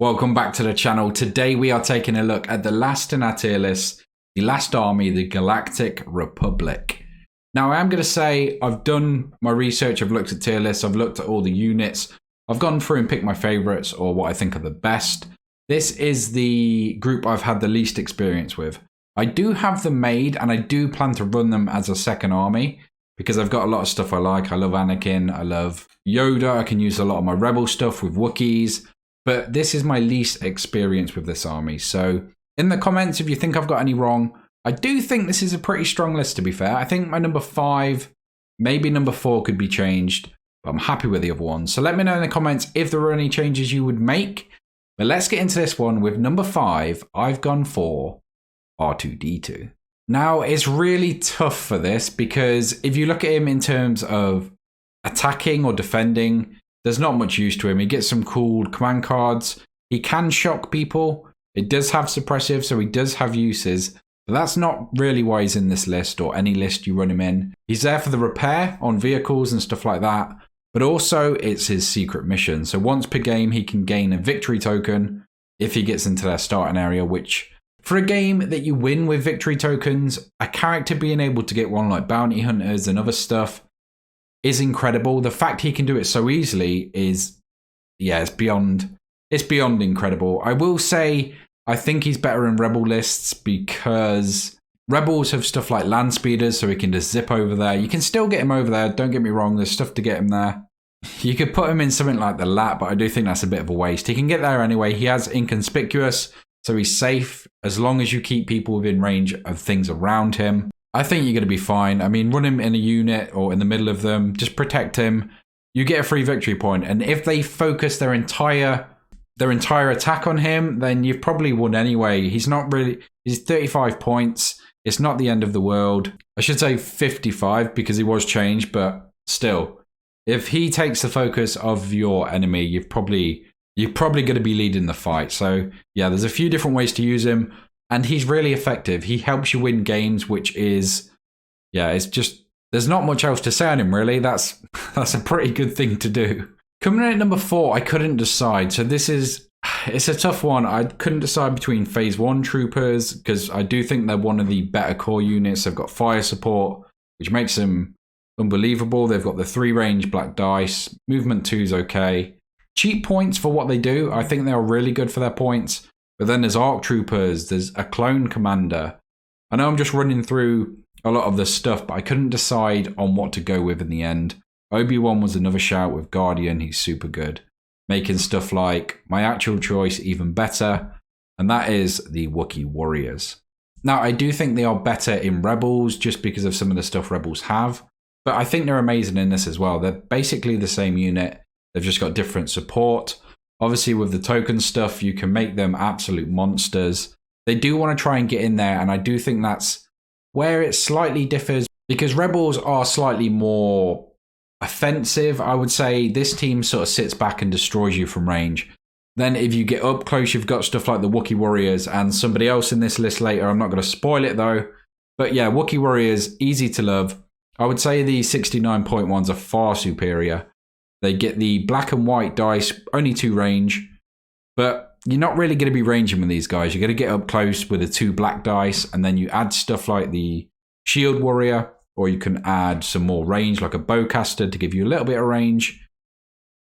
Welcome back to the channel. Today we are taking a look at the last in our tier list, the last army, the Galactic Republic. Now I am going to say I've done my research, I've looked at tier lists, I've looked at all the units, I've gone through and picked my favorites or what I think are the best. This is the group I've had the least experience with. I do have them made and I do plan to run them as a second army because I've got a lot of stuff I like. I love Anakin, I love Yoda, I can use a lot of my rebel stuff with Wookiees. But this is my least experience with this army. So in the comments, if you think I've got any wrong, I do think this is a pretty strong list, to be fair. I think my number 5, maybe number 4 could be changed, but I'm happy with the other ones. So let me know in the comments if there are any changes you would make. But let's get into this one. With number 5, I've gone for R2-D2. Now, it's really tough for this because if you look at him in terms of attacking or defending, there's not much use to him. He gets some cool command cards. He can shock people. It does have suppressive, so he does have uses. But that's not really why he's in this list or any list you run him in. He's there for the repair on vehicles and stuff like that. But also, it's his secret mission. So once per game, he can gain a victory token if he gets into their starting area, which for a game that you win with victory tokens, a character being able to get one like bounty hunters and other stuff is incredible. The fact he can do it so easily is, yeah, it's beyond incredible. I will say I think he's better in rebel lists because rebels have stuff like land speeders, so he can just zip over there. You can still get him over there, don't get me wrong, there's stuff to get him there. You could put him in something like the lat, but I do think that's a bit of a waste. He can get there anyway. He has inconspicuous, so he's safe as long as you keep people within range of things around him. I think you're going to be fine. I mean, run him in a unit or in the middle of them. Just protect him. You get a free victory point. And if they focus their entire attack on him, then you've probably won anyway. He's 35 points. It's not the end of the world. I should say 55 because he was changed, but still. If he takes the focus of your enemy, you're probably going to be leading the fight. So yeah, there's a few different ways to use him. And he's really effective. He helps you win games, which is, yeah, it's just, there's not much else to say on him, really. That's a pretty good thing to do. Coming in at number 4, I couldn't decide. So it's a tough one. I couldn't decide between Phase 1 troopers, because I do think they're one of the better core units. They've got fire support, which makes them unbelievable. They've got the 3-range black dice. Movement 2 is okay. Cheap points for what they do. I think they're really good for their points. But then there's ARC Troopers, there's a Clone Commander. I know I'm just running through a lot of this stuff, but I couldn't decide on what to go with in the end. Obi-Wan was another shout with Guardian, he's super good. Making stuff like my actual choice even better, and that is the Wookiee Warriors. Now, I do think they are better in Rebels just because of some of the stuff Rebels have, but I think they're amazing in this as well. They're basically the same unit, they've just got different support. Obviously, with the token stuff, you can make them absolute monsters. They do want to try and get in there, and I do think that's where it slightly differs, because Rebels are slightly more offensive. I would say this team sort of sits back and destroys you from range. Then if you get up close, you've got stuff like the Wookiee Warriors and somebody else in this list later. I'm not going to spoil it, though. But yeah, Wookiee Warriors, easy to love. I would say the 69-point ones are far superior. They get the black and white dice, only 2 range, but you're not really going to be ranging with these guys. You're going to get up close with the 2 black dice, and then you add stuff like the Shield Warrior, or you can add some more range like a Bowcaster to give you a little bit of range.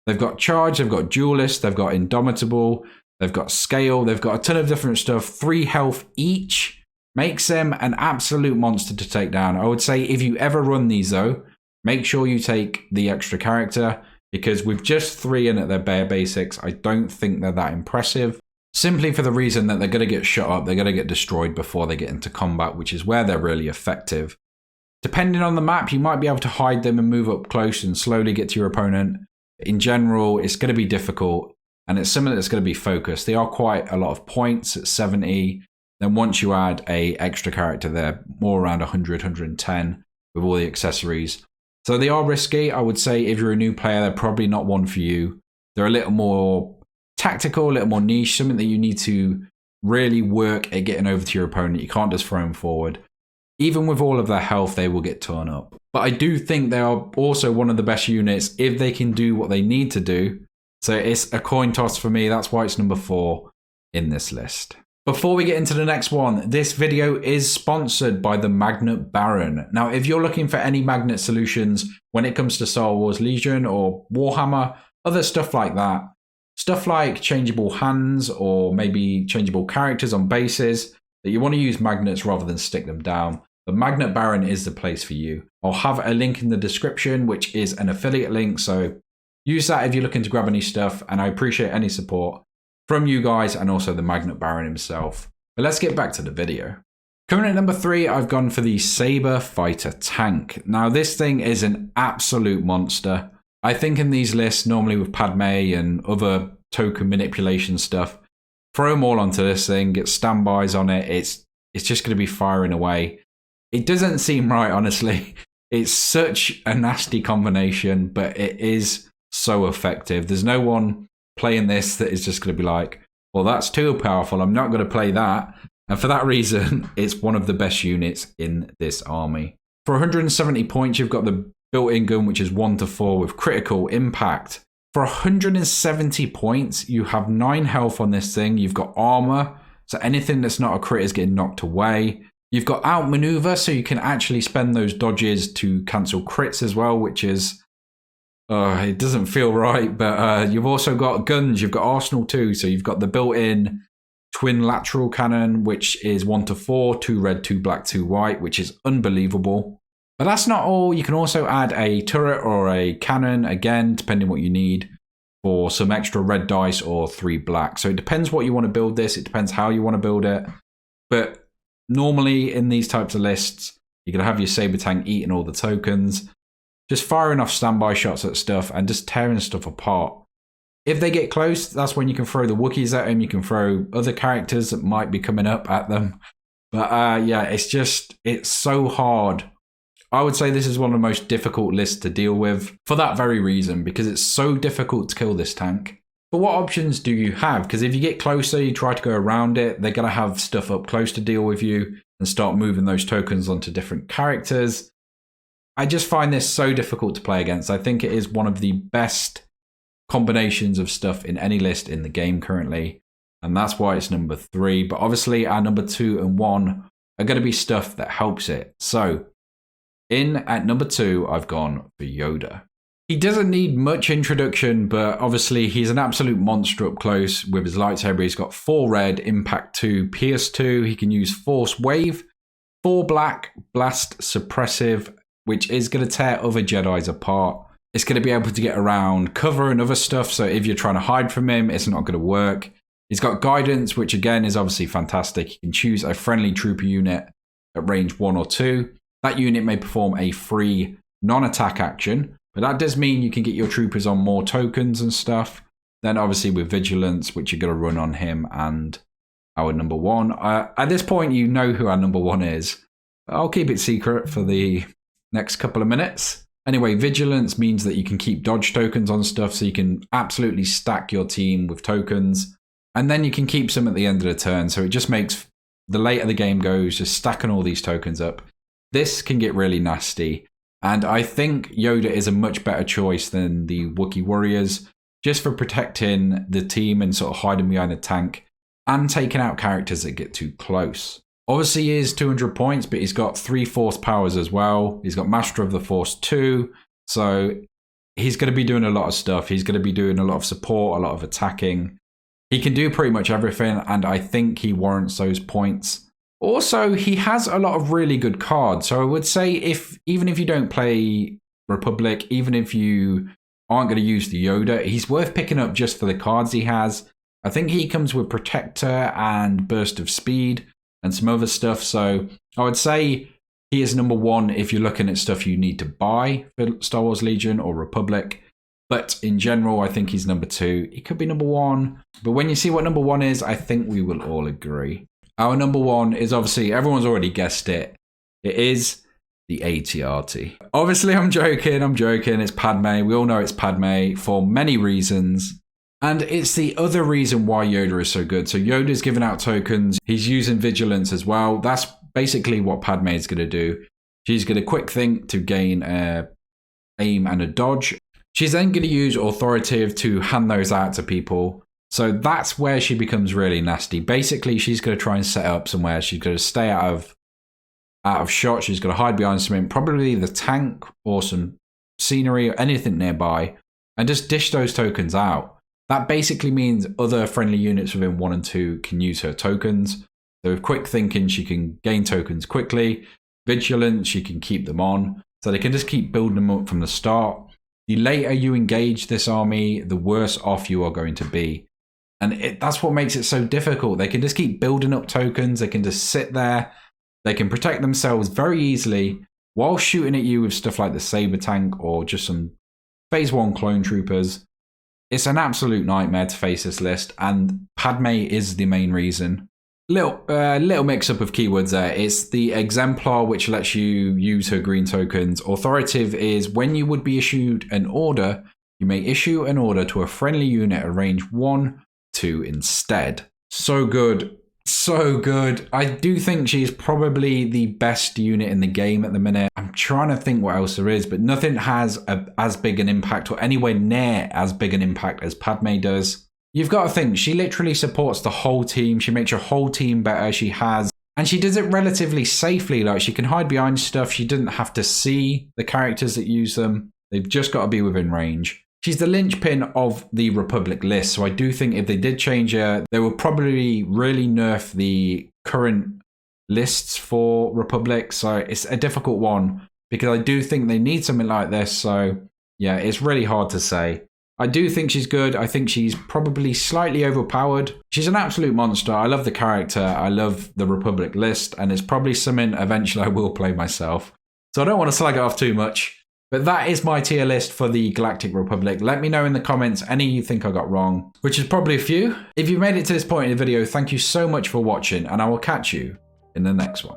They've got Charge, they've got Duelist, they've got Indomitable, they've got Scale, they've got a ton of different stuff. 3 health each makes them an absolute monster to take down. I would say if you ever run these though, make sure you take the extra character, because with just 3 in at their bare basics, I don't think they're that impressive. Simply for the reason that they're going to get shot up, they're going to get destroyed before they get into combat, which is where they're really effective. Depending on the map, you might be able to hide them and move up close and slowly get to your opponent. In general, it's going to be difficult, and it's something that's going to be focused. They are quite a lot of points at 70. Then once you add a extra character, they're more around 100, 110 with all the accessories. So they are risky. I would say if you're a new player, they're probably not one for you. They're a little more tactical, a little more niche, something that you need to really work at getting over to your opponent. You can't just throw them forward. Even with all of their health, they will get torn up. But I do think they are also one of the best units if they can do what they need to do So it's a coin toss for me. That's why it's number 4 in this list. Before we get into the next one, this video is sponsored by the Magnet Baron. Now, if you're looking for any magnet solutions when it comes to Star Wars Legion or Warhammer, other stuff like that, stuff like changeable hands or maybe changeable characters on bases that you want to use magnets rather than stick them down, the Magnet Baron is the place for you. I'll have a link in the description, which is an affiliate link. So use that if you're looking to grab any stuff, and I appreciate any support from you guys and also the Magnet Baron himself. But let's get back to the video. Coming at number 3, I've gone for the Saber Fighter tank. Now, this thing is an absolute monster. I think in these lists, normally with Padme and other token manipulation stuff, throw them all onto this thing, get standbys on it. It's just going to be firing away. It doesn't seem right, honestly. It's such a nasty combination, but it is so effective. There's no one playing this that is just going to be like, well, that's too powerful, I'm not going to play that. And for that reason, it's one of the best units in this army. For 170 points, you've got the built-in gun, which is 1 to 4 with critical impact. For 170 points, you have 9 health on this thing. You've got armor, so anything that's not a crit is getting knocked away. You've got outmaneuver, so you can actually spend those dodges to cancel crits as well, which is it doesn't feel right, but you've also got guns. You've got arsenal too, so you've got the built-in twin lateral cannon, which is 1 to 4, 2 red, 2 black, 2 white, which is unbelievable. But that's not all. You can also add a turret or a cannon, again, depending what you need, for some extra red dice or 3 black. So it depends what you want to build this. It depends how you want to build it. But normally in these types of lists, you're going to have your Saber tank eating all the tokens, just firing off standby shots at stuff and just tearing stuff apart. If they get close, that's when you can throw the Wookiees at them. You can throw other characters that might be coming up at them. But yeah, it's so hard. I would say this is one of the most difficult lists to deal with for that very reason, because it's so difficult to kill this tank. But what options do you have? Because if you get closer, you try to go around it, they're going to have stuff up close to deal with you and start moving those tokens onto different characters. I just find this so difficult to play against. I think it is one of the best combinations of stuff in any list in the game currently, and that's why it's number 3. But obviously our number 2 and 1 are going to be stuff that helps it. So in at number 2, I've gone for Yoda. He doesn't need much introduction, but obviously he's an absolute monster up close with his lightsaber. He's got 4 red, impact 2, pierce 2. He can use force wave, 4 black, blast suppressive, which is going to tear other Jedis apart. It's going to be able to get around cover and other stuff, so if you're trying to hide from him, it's not going to work. He's got guidance, which again is obviously fantastic. You can choose a friendly trooper unit at range 1 or 2. That unit may perform a free non-attack action, but that does mean you can get your troopers on more tokens and stuff. Then obviously with vigilance, which you're going to run on him and our number 1. At this point, you know who our number 1 is. I'll keep it secret for the next couple of minutes. Anyway, vigilance means that you can keep dodge tokens on stuff, so you can absolutely stack your team with tokens, and then you can keep some at the end of the turn. So it just makes the later the game goes, just stacking all these tokens up. This can get really nasty, and I think Yoda is a much better choice than the Wookiee warriors, just for protecting the team and sort of hiding behind the tank and taking out characters that get too close. Obviously, he is 200 points, but he's got 3 Force powers as well. He's got Master of the Force 2. So he's going to be doing a lot of stuff. He's going to be doing a lot of support, a lot of attacking. He can do pretty much everything, and I think he warrants those points. Also, he has a lot of really good cards. So I would say even if you don't play Republic, even if you aren't going to use the Yoda, he's worth picking up just for the cards he has. I think he comes with Protector and Burst of Speed and some other stuff. So I would say he is number 1 if you're looking at stuff you need to buy for Star Wars Legion or Republic. But in general, I think he's number 2. He could be number 1. But when you see what number 1 is, I think we will all agree. Our number 1 is obviously, everyone's already guessed it. It is the AT-AT. Obviously, I'm joking. It's Padme. We all know it's Padme for many reasons. And it's the other reason why Yoda is so good. So Yoda's giving out tokens. He's using vigilance as well. That's basically what Padme is going to do. She's going to quick think to gain a aim and a dodge. She's then going to use authoritative to hand those out to people. So that's where she becomes really nasty. Basically, she's going to try and set up somewhere. She's going to stay out of shot. She's going to hide behind something, probably the tank or some scenery or anything nearby, and just dish those tokens out. That basically means other friendly units within 1 and 2 can use her tokens. So with quick thinking, she can gain tokens quickly. Vigilance, she can keep them on. So they can just keep building them up from the start. The later you engage this army, the worse off you are going to be. And that's what makes it so difficult. They can just keep building up tokens. They can just sit there. They can protect themselves very easily while shooting at you with stuff like the Saber Tank or just some Phase 1 clone troopers. It's an absolute nightmare to face this list, and Padme is the main reason. Little mix-up of keywords there. It's the Exemplar, which lets you use her green tokens. Authoritative is when you would be issued an order, you may issue an order to a friendly unit at range 1, 2 instead. So good. So good. I do think she's probably the best unit in the game at the minute. I'm trying to think what else there is, but nothing has as big an impact or anywhere near as big an impact as Padme does. You've got to think, she literally supports the whole team. She makes your whole team better. And she does it relatively safely. Like, she can hide behind stuff. She doesn't have to see the characters that use them. They've just got to be within range. She's the linchpin of the Republic list. So I do think if they did change her, they would probably really nerf the current lists for Republic. So it's a difficult one because I do think they need something like this. So yeah, it's really hard to say. I do think she's good. I think she's probably slightly overpowered. She's an absolute monster. I love the character. I love the Republic list. And it's probably something eventually I will play myself. So I don't want to slag it off too much. But that is my tier list for the Galactic Republic. Let me know in the comments any you think I got wrong, which is probably a few. If you've made it to this point in the video, thank you so much for watching, and I will catch you in the next one.